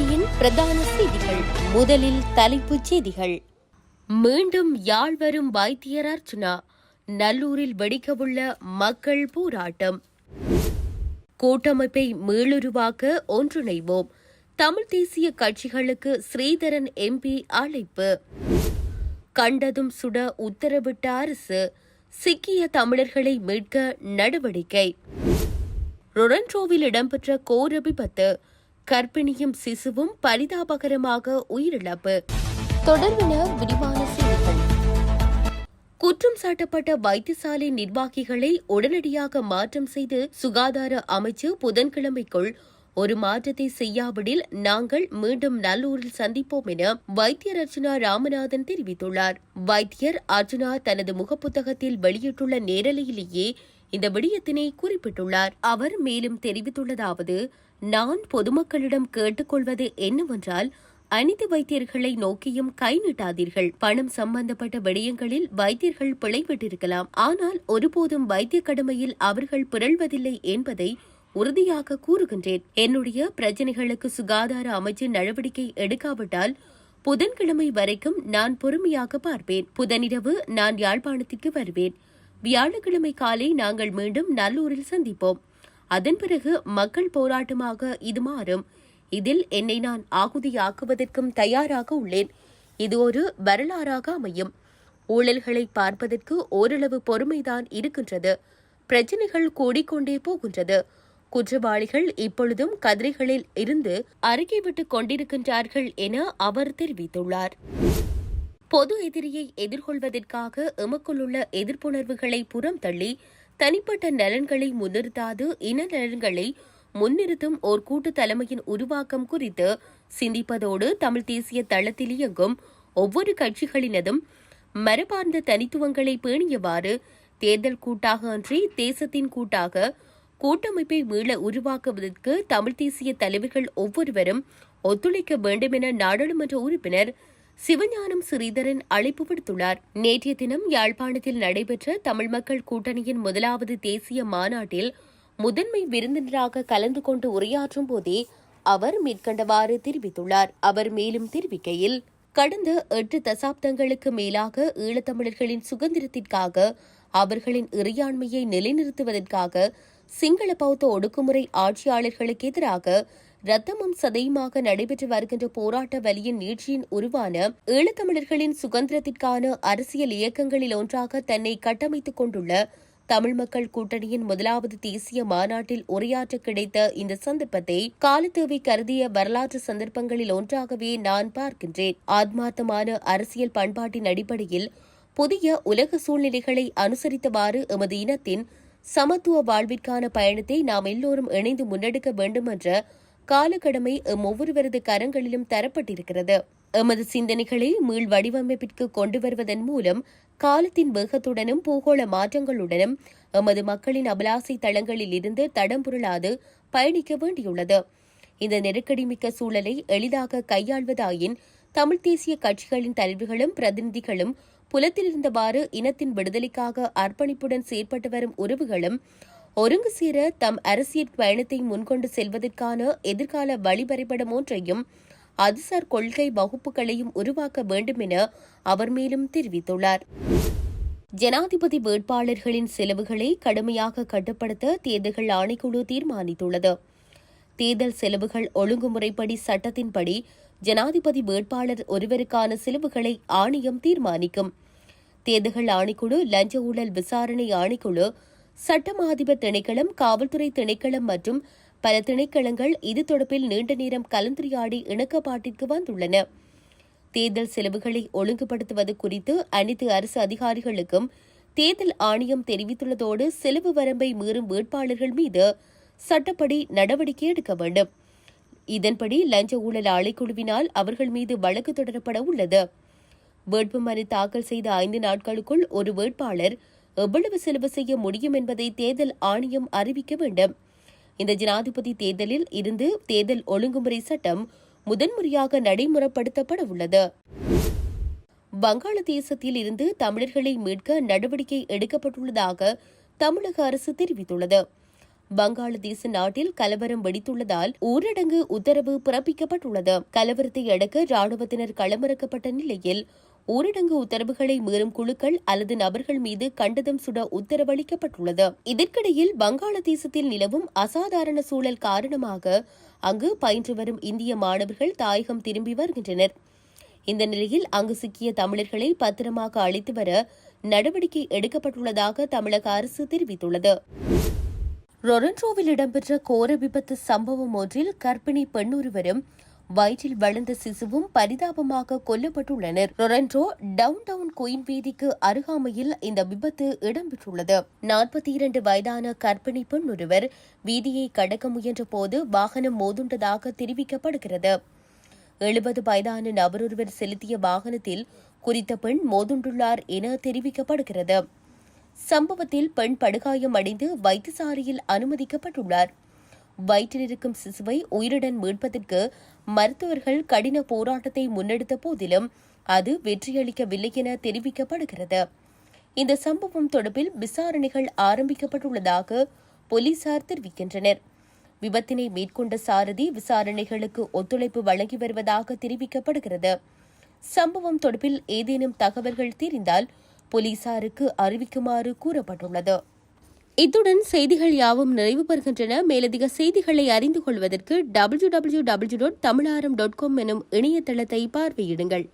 டிவியின் பிரதான செய்திகள். முதலில் தலைப்புச் செய்திகள். மீண்டும் யாழ் வரும் வைத்தியர் அர்ச்சுனா. நல்லூரில் வெடிக்கவுள்ள மக்கள் போராட்டம். கூட்டமைப்பை மீளுருவாக்க ஒன்றிணைவோம். தமிழ் தேசிய கட்சிகளுக்கு ஸ்ரீதரன் எம்பி அழைப்பு. கண்டதும் சுட உத்தரவிட்ட அரசு. சிக்கிய தமிழர்களை மீட்க நடவடிக்கை. ரொரன்ரோவில் இடம்பெற்ற கோர விபத்து. கர்ப்பிணியும் சிசுவும் பரிதாபகரமாக உயிரிழப்பு. தொடர்பான விரிவான செய்திகள். குற்றம் சாட்டப்பட்ட வைத்தியசாலை நிர்வாகிகளை உடனடியாக மாற்றம் செய்து சுகாதார அமைச்சு புதன்கிழமைக்குள் ஒரு மாற்றத்தை செய்யாவிடில் நாங்கள் மீண்டும் நல்லூரில் சந்திப்போம் என வைத்தியர் அர்ச்சுனா ராமநாதன் தெரிவித்துள்ளார். வைத்தியர் அர்ச்சுனா தனது முகப்புத்தகத்தில் வெளியிட்டுள்ள நேரலையிலேயே இந்த விடயத்தினை குறிப்பிட்டுள்ளார். அவர் மேலும் தெரிவித்துள்ளதாவது: நான் பொதுமக்களிடம் கேட்டுக்கொள்வது என்னவென்றால், அனைத்து வைத்தியர்களை நோக்கியும் கை நீட்டாதீர்கள். பணம் சம்பந்தப்பட்ட விடயங்களில் வைத்தியர்கள் பிழைவிட்டிருக்கலாம், ஆனால் ஒருபோதும் வைத்திய கடமையில் அவர்கள் பிறழ்வதில்லை என்பதை உறுதியாக கூறுகின்றேன். என்னுடைய பிரச்சினைகளுக்கு சுகாதார அமைச்சு நடவடிக்கை எடுக்காவிட்டால் புதன்கிழமை வரைக்கும் நான் பொறுமையாக பார்ப்பேன். புதனிரவு நான் யாழ்ப்பாணத்திற்கு வருவேன். வியாழக்கிழமை காலை நாங்கள் மீண்டும் நல்லூரில் சந்திப்போம். அதன் பிறகு மக்கள் போராட்டமாக இது மாறும். இதில் என்னை நான் ஆகுதியாக்குவதற்கும் தயாராக உள்ளேன். இது ஒரு வரலாறாக அமையும். ஊழல்களை பார்ப்பதற்கு ஓரளவு பொறுமைதான் இருக்கின்றது. பிரச்சினைகள் கூடிக்கொண்டே போகின்றது. குற்றவாளிகள் இப்பொழுதும் கதிரைகளில் இருந்து அறிக்கை விட்டுக் கொண்டிருக்கின்றார்கள் என அவர் தெரிவித்துள்ளார். பொது எதிரியை எதிர்கொள்வதற்காக எமக்குள்ளுள்ள எதிர்ப்புணர்வுகளை புறம் தள்ளி தனிப்பட்ட நலன்களை முன்னிறுத்தாது இன நலன்களை முன்னிறுத்தும் ஓர் கூட்டு தலைமையின் உருவாக்கம் குறித்து சிந்திப்பதோடு தமிழ் தேசிய தளத்தில் இயங்கும் ஒவ்வொரு கட்சிகளினதும் மரபார்ந்த தனித்துவங்களை பேணியவாறு தேர்தல் கூட்டாக அன்றி தேசத்தின் கூட்டாக கூட்டமைப்பை மீள உருவாக்குவதற்கு தமிழ் தேசிய தலைவர்கள் ஒவ்வொருவரும் ஒத்துழைக்க வேண்டும் என நாடாளுமன்ற உறுப்பினர் சிவஞானம் ஸ்ரீதரன் அழைப்பு விடுத்துள்ளார். நேற்றைய தினம் யாழ்ப்பாணத்தில் நடைபெற்ற தமிழ் மக்கள் கூட்டணியின் முதலாவது தேசிய மாநாட்டில் முதன்மை விருந்தினராக கலந்து கொண்டு உரையாற்றும் போதே அவர் மேற்கண்டவாறு தெரிவித்துள்ளார். அவர் மேலும் தெரிவிக்கையில், கடந்த 8 தசாப்தங்களுக்கு மேலாக ஈழத்தமிழர்களின் சுதந்திரத்திற்காக அவர்களின் இறையாண்மையை நிலைநிறுத்துவதற்காக சிங்கள பௌத்த ஒடுக்குமுறை ஆட்சியாளர்களுக்கு எதிராக ரத்தமும் சதையுமாக நடைபெற்று வருகின்ற போராட்ட வலியின் நீட்சியின் உருவான ஈழத்தமிழர்களின் சுதந்திரத்திற்கான அரசியல் இயக்கங்களில் ஒன்றாக தன்னை கட்டமைத்துக் கொண்டுள்ள தமிழ் மக்கள் கூட்டணியின் முதலாவது தேசிய மாநாட்டில் உரையாற்ற கிடைத்த இந்த சந்தர்ப்பத்தை காலத்தேவை கருதிய வரலாற்று சந்தர்ப்பங்களில் ஒன்றாகவே நான் பார்க்கின்றேன். ஆத்மார்த்தமான அரசியல் பண்பாட்டின் அடிப்படையில் புதிய உலக சூழ்நிலைகளை அனுசரித்தவாறு எமது இனத்தின் சமத்துவ வாழ்விற்கான பயணத்தை நாம் எல்லோரும் இணைந்து முன்னெடுக்க வேண்டும் என்ற காலக்கடமை ஒவ்வொருவரது கரங்களிலும் தரப்பட்டிருக்கிறது. எமது சிந்தனைகளை மீள் வடிவமைப்பிற்கு கொண்டு வருவதன் மூலம் காலத்தின் வேகத்துடனும் பூகோள மாற்றங்களுடனும் எமது மக்களின் அபிலாசை தளங்களில் இருந்து தடம் புரளாது பயணிக்க வேண்டியுள்ளது. இந்த நெருக்கடிமிக்க சூழலை எளிதாக கையாள்வதாயின் தமிழ் தேசிய கட்சிகளின் தலைவர்களும் பிரதிநிதிகளும் புலத்திலிருந்தவாறு இனத்தின் விடுதலைக்காக அர்ப்பணிப்புடன் செயற்பட்டு வரும் உறவுகளும் ஒருங்கு சேர தம் அரசியல் பயணத்தை முன்கொண்டு செல்வதற்கான எதிர்கால வழிவரைபடம் ஒன்றையும் அதுசார் கொள்கை வகுப்புகளையும் உருவாக்க வேண்டும் என அவர் மேலும் தெரிவித்துள்ளார். ஜனாதிபதி வேட்பாளர்களின் செலவுகளை கடுமையாக கட்டுப்படுத்த தேர்தல்கள் ஆணைக்குழு தீர்மானித்துள்ளது. தேர்தல் செலவுகள் ஒழுங்குமுறைப்படி சட்டத்தின்படி ஜனாதிபதி வேட்பாளர் ஒருவருக்கான செலவுகளை ஆணையம் தீர்மானிக்கும். தேர்தல்கள் ஆணைக்குழு, லஞ்ச ஊழல் விசாரணை ஆணைக்குழு, சட்டமா அதிபர் திணைக்களம், காவல்துறை திணைக்களம் மற்றும் பல திணைக்களங்கள் இது தொடர்பில் நீண்ட நேரம் கலந்துரையாடி இணக்கப்பாட்டிற்கு வந்துள்ளன. தேர்தல் செலவுகளை ஒழுங்குபடுத்துவது குறித்து அனைத்து அரசு அதிகாரிகளுக்கும் தேர்தல் ஆணையம் தெரிவித்துள்ளதோடு செலவு வரம்பை மீறும் வேட்பாளர்கள் மீது சட்டப்படி நடவடிக்கை எடுக்க வேண்டும். இதன்படி லஞ்ச ஊழல் ஆணைக்குழுவினால் அவர்கள் மீது வழக்கு தொடரப்பட உள்ளது. வேட்புமனு தாக்கல் செய்த 5 நாட்களுக்குள் ஒரு வேட்பாளர் எவ்வளவு செலவு செய்ய முடியும் என்பதை தேர்தல் ஆணையம் அறிவிக்க வேண்டும். இந்த ஜனாதிபதி தேர்தலில் இருந்து தேர்தல் ஒழுங்குமுறை சட்டம் முதன்முறையாக நடைமுறைப்படுத்தப்பட உள்ளது. வங்காளதேசத்தில் இருந்து தமிழர்களை மீட்க நடவடிக்கை எடுக்கப்பட்டுள்ளதாக தமிழக அரசு தெரிவித்துள்ளது. வங்காளதேச நாட்டில் கலவரம் வெடித்துள்ளதால் ஊரடங்கு உத்தரவு பிறப்பிக்கப்பட்டுள்ளது. கலவரத்தை அடக்க ராணுவத்தினர் களமிறக்கப்பட்ட நிலையில் ஊரடங்கு உத்தரவுகளை மீறும் குழுக்கள் அல்லது நபர்கள் மீது கண்டதம் சுட உத்தரவளிக்கப்பட்டுள்ளது. இதற்கிடையில் வங்காளதேசத்தில் நிலவும் அசாதாரண சூழல் காரணமாக அங்கு பயின்று வரும் இந்திய மாணவர்கள் தாயகம் திரும்பி வருகின்றனர். இந்த நிலையில் அங்கு சிக்கிய தமிழர்களை பத்திரமாக அழைத்து வர நடவடிக்கை எடுக்கப்பட்டுள்ளதாக தமிழக அரசு தெரிவித்துள்ளது. ரொறன்ரோவில் இடம்பெற்ற கோர விபத்து சம்பவம் ஒன்றில் கர்ப்பிணி பெண்ணொருவரும் வயிற்றில் வளர்ந்த சிசுவும் பரிதாபமாக கொல்லப்பட்டுள்ளனர். ரொறன்ரோ டவுன் டவுன் குயின் வீதிக்கு அருகாமையில் இந்த விபத்து இடம்பெற்றுள்ளது. 42 வயதான கர்ப்பிணி பெண் ஒருவர் வீதியை கடக்க முயன்ற போது வாகனம் மோதுண்டதாக தெரிவிக்கப்படுகிறது. 70 வயதான நபரொருவர் செலுத்திய வாகனத்தில் குறித்த பெண் மோதுண்டுள்ளார் என தெரிவிக்கப்படுகிறது. சம்பவத்தில் பெண் படுகாயம் அடைந்து வைத்தியசாலையில் அனுமதிக்கப்பட்டுள்ளார். வயிற்றில் இருக்கும் சிசுவை உயிருடன் மீட்பதற்கு மருத்துவர்கள் கடின போராட்டத்தை முன்னெடுத்த போதிலும் அது வெற்றியளிக்கவில்லை என தெரிவிக்கப்படுகிறது. இந்த சம்பவம் தொடர்பில் விசாரணைகள் ஆரம்பிக்கப்பட்டுள்ளதாக போலீசார் தெரிவிக்கின்றனர். விபத்தினை மேற்கொண்ட சாரதி விசாரணைகளுக்கு ஒத்துழைப்பு வழங்கி வருவதாக தெரிவிக்கப்படுகிறது. சம்பவம் தொடர்பில் ஏதேனும் தகவல்கள் தெரிந்தால் போலீசாருக்கு அறிவிக்குமாறு கூறப்பட்டுள்ளது. இத்துடன் செய்திகள் யாவும் நிறைவு பெறுகின்றன. மேலதிக செய்திகளை அறிந்து கொள்வதற்கு www.tamilaram.com எனும் இணையதளத்தை பார்வையிடுங்கள்.